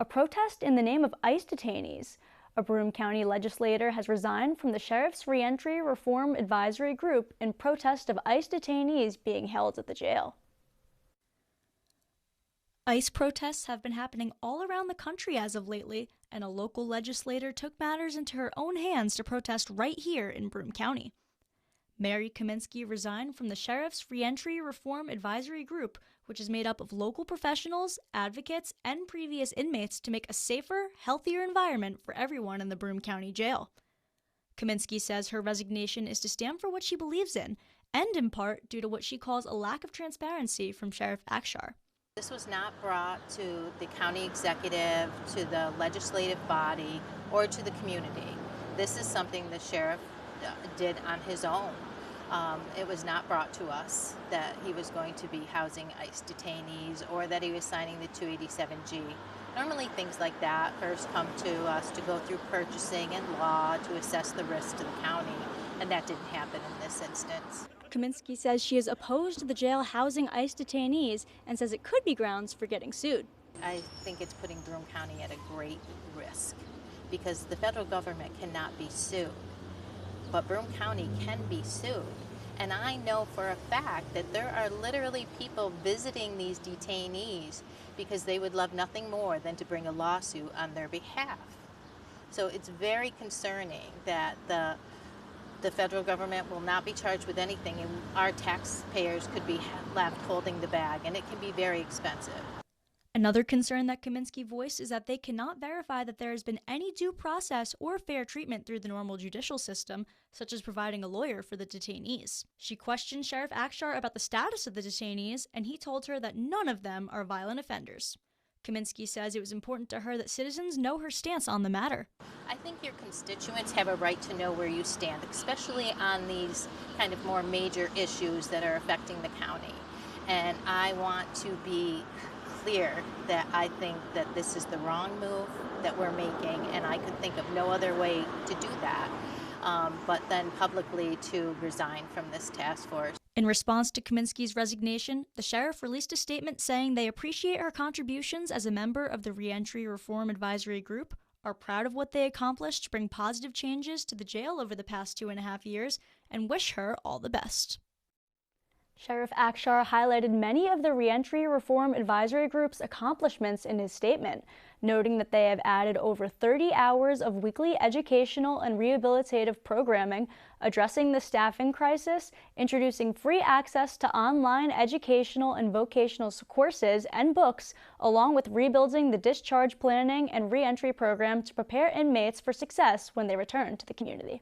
a protest in the name of ICE detainees. A Broome County legislator has resigned from the Sheriff's Reentry Reform Advisory Group in protest of ICE detainees being held at the jail. ICE protests have been happening all around the country as of lately, and a local legislator took matters into her own hands to protest right here in Broome County. Mary Kaminsky resigned from the Sheriff's Reentry Reform Advisory Group, which is made up of local professionals, advocates, and previous inmates to make a safer, healthier environment for everyone in the Broome County Jail. Kaminsky says her resignation is to stand for what she believes in, and in part due to what she calls a lack of transparency from Sheriff Akshar. This was not brought to the county executive, to the legislative body, or to the community. This is something the sheriff did on his own. It was not brought to us that he was going to be housing ICE detainees or that he was signing the 287G. Normally things like that first come to us to go through purchasing and law to assess the risk to the county, and that didn't happen in this instance. Kaminsky says she is opposed to the jail housing ICE detainees and says it could be grounds for getting sued. I think it's putting Broome County at a great risk because the federal government cannot be sued, but Broome County can be sued. And I know for a fact that there are literally people visiting these detainees because they would love nothing more than to bring a lawsuit on their behalf. So it's very concerning that the federal government will not be charged with anything and our taxpayers could be left holding the bag, and it can be very expensive. Another concern that Kaminsky voiced is that they cannot verify that there has been any due process or fair treatment through the normal judicial system, such as providing a lawyer for the detainees. She questioned Sheriff Akshar about the status of the detainees, and he told her that none of them are violent offenders. Kaminsky says it was important to her that citizens know her stance on the matter. I think your constituents have a right to know where you stand, especially on these kind of more major issues that are affecting the county. And I want to be clear that I think that this is the wrong move that we're making, and I could think of no other way to do that, but then publicly to resign from this task force. In response to Kaminsky's resignation, the sheriff released a statement saying they appreciate her contributions as a member of the Reentry Reform Advisory Group, are proud of what they accomplished to bring positive changes to the jail over the past 2.5 years, and wish her all the best. Sheriff Akshar highlighted many of the Reentry Reform Advisory Group's accomplishments in his statement, noting that they have added over 30 hours of weekly educational and rehabilitative programming, addressing the staffing crisis, introducing free access to online educational and vocational courses and books, along with rebuilding the discharge planning and reentry program to prepare inmates for success when they return to the community.